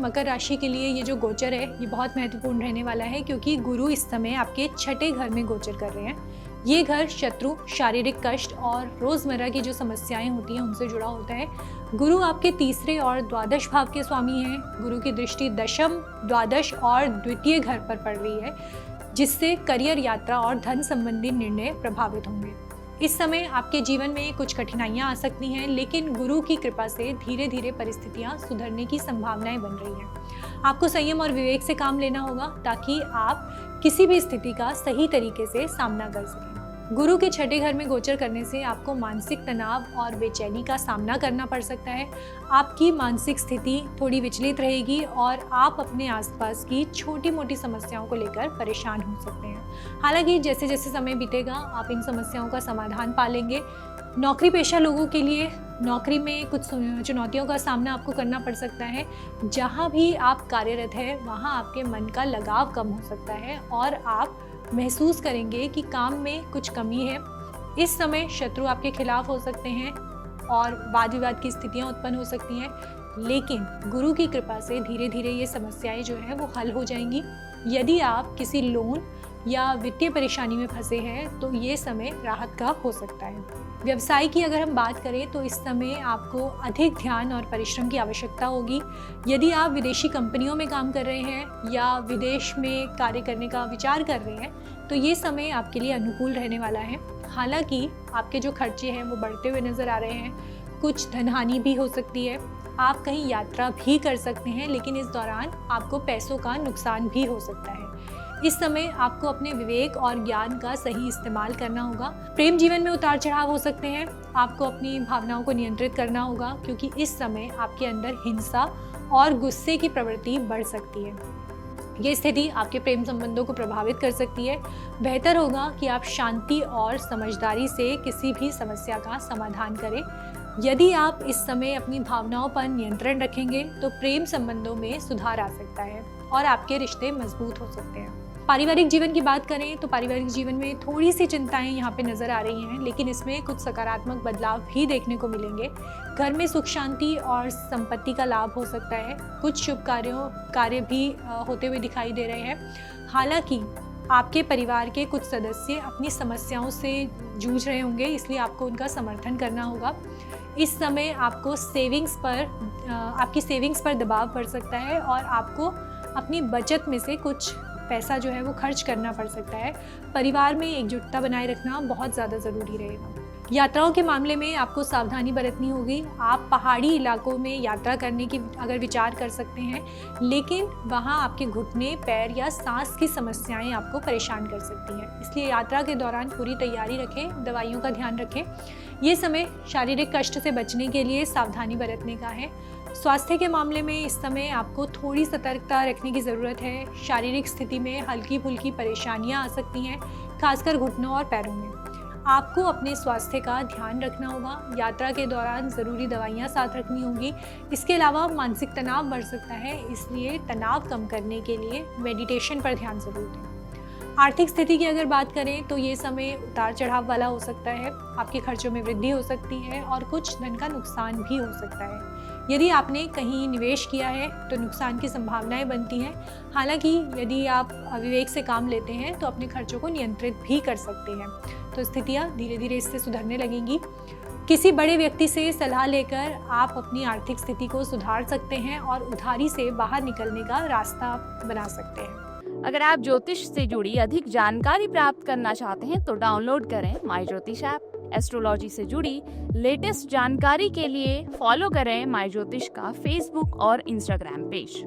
मकर राशि के लिए ये जो गोचर है ये बहुत महत्वपूर्ण रहने वाला है, क्योंकि गुरु इस समय आपके छठे घर में गोचर कर रहे हैं। ये घर शत्रु, शारीरिक कष्ट और रोजमर्रा की जो समस्याएं होती हैं उनसे जुड़ा होता है। गुरु आपके तीसरे और द्वादश भाव के स्वामी हैं। गुरु की दृष्टि दशम, द्वादश और द्वितीय घर पर पड़ रही है, जिससे करियर, यात्रा और धन संबंधी निर्णय प्रभावित होंगे। इस समय आपके जीवन में कुछ कठिनाइयां आ सकती हैं, लेकिन गुरु की कृपा से धीरे धीरे परिस्थितियां सुधरने की संभावनाएं बन रही हैं। आपको संयम और विवेक से काम लेना होगा ताकि आप किसी भी स्थिति का सही तरीके से सामना कर सकें। गुरु के छठे घर में गोचर करने से आपको मानसिक तनाव और बेचैनी का सामना करना पड़ सकता है। आपकी मानसिक स्थिति थोड़ी विचलित रहेगी और आप अपने आसपास की छोटी मोटी समस्याओं को लेकर परेशान हो सकते हैं। हालांकि जैसे जैसे समय बीतेगा आप इन समस्याओं का समाधान पा लेंगे। नौकरी पेशा लोगों के लिए नौकरी में कुछ चुनौतियों का सामना आपको करना पड़ सकता है। जहाँ भी आप कार्यरत हैं वहाँ आपके मन का लगाव कम हो सकता है और आप महसूस करेंगे कि काम में कुछ कमी है। इस समय शत्रु आपके खिलाफ हो सकते हैं और वाद विवाद की स्थितियां उत्पन्न हो सकती हैं, लेकिन गुरु की कृपा से धीरे धीरे ये समस्याएं जो है वो हल हो जाएंगी। यदि आप किसी लोन या वित्तीय परेशानी में फंसे हैं तो ये समय राहत का हो सकता है। व्यवसाय की अगर हम बात करें तो इस समय आपको अधिक ध्यान और परिश्रम की आवश्यकता होगी। यदि आप विदेशी कंपनियों में काम कर रहे हैं या विदेश में कार्य करने का विचार कर रहे हैं तो ये समय आपके लिए अनुकूल रहने वाला है। हालांकि आपके जो खर्चे हैं वो बढ़ते हुए नज़र आ रहे हैं, कुछ धनहानि भी हो सकती है। आप कहीं यात्रा भी कर सकते हैं, लेकिन इस दौरान आपको पैसों का नुकसान भी हो सकता है। इस समय आपको अपने विवेक और ज्ञान का सही इस्तेमाल करना होगा। प्रेम जीवन में उतार चढ़ाव हो सकते हैं। आपको अपनी भावनाओं को नियंत्रित करना होगा, क्योंकि इस समय आपके अंदर हिंसा और गुस्से की प्रवृत्ति बढ़ सकती है। ये स्थिति आपके प्रेम संबंधों को प्रभावित कर सकती है। बेहतर होगा कि आप शांति और समझदारी से किसी भी समस्या का समाधान करें। यदि आप इस समय अपनी भावनाओं पर नियंत्रण रखेंगे तो प्रेम संबंधों में सुधार आ सकता है और आपके रिश्ते मजबूत हो सकते हैं। पारिवारिक जीवन की बात करें तो पारिवारिक जीवन में थोड़ी सी चिंताएं यहाँ पे नज़र आ रही हैं, लेकिन इसमें कुछ सकारात्मक बदलाव भी देखने को मिलेंगे। घर में सुख शांति और संपत्ति का लाभ हो सकता है। कुछ शुभ कार्य भी होते हुए दिखाई दे रहे हैं। हालांकि आपके परिवार के कुछ सदस्य अपनी समस्याओं से जूझ रहे होंगे, इसलिए आपको उनका समर्थन करना होगा। इस समय आपको आपकी सेविंग्स पर दबाव पड़ सकता है और आपको अपनी बचत में से कुछ पैसा जो है वो खर्च करना पड़ सकता है। परिवार में एकजुटता बनाए रखना बहुत ज़्यादा ज़रूरी रहेगा। यात्राओं के मामले में आपको सावधानी बरतनी होगी। आप पहाड़ी इलाकों में यात्रा करने की अगर विचार कर सकते हैं, लेकिन वहाँ आपके घुटने, पैर या सांस की समस्याएं आपको परेशान कर सकती हैं। इसलिए यात्रा के दौरान पूरी तैयारी रखें, दवाइयों का ध्यान रखें। ये समय शारीरिक कष्ट से बचने के लिए सावधानी बरतने का है। स्वास्थ्य के मामले में इस समय आपको थोड़ी सतर्कता रखने की ज़रूरत है। शारीरिक स्थिति में हल्की फुल्की परेशानियां आ सकती हैं, खासकर घुटनों और पैरों में। आपको अपने स्वास्थ्य का ध्यान रखना होगा। यात्रा के दौरान ज़रूरी दवाइयाँ साथ रखनी होंगी। इसके अलावा मानसिक तनाव बढ़ सकता है, इसलिए तनाव कम करने के लिए मेडिटेशन पर ध्यान ज़रूर दें। आर्थिक स्थिति की अगर बात करें तो ये समय उतार चढ़ाव वाला हो सकता है। आपके खर्चों में वृद्धि हो सकती है और कुछ धन का नुकसान भी हो सकता है। यदि आपने कहीं निवेश किया है तो नुकसान की संभावनाएं बनती हैं। हालांकि यदि आप विवेक से काम लेते हैं तो अपने खर्चों को नियंत्रित भी कर सकते हैं, तो स्थितियां धीरे धीरे इससे सुधरने लगेंगी। किसी बड़े व्यक्ति से सलाह लेकर आप अपनी आर्थिक स्थिति को सुधार सकते हैं और उधारी से बाहर निकलने का रास्ता बना सकते हैं। अगर आप ज्योतिष से जुड़ी अधिक जानकारी प्राप्त करना चाहते हैं तो डाउनलोड करें माई ज्योतिष ऐप। एस्ट्रोलॉजी से जुड़ी लेटेस्ट जानकारी के लिए फॉलो करें माई ज्योतिष का फेसबुक और इंस्टाग्राम पेज।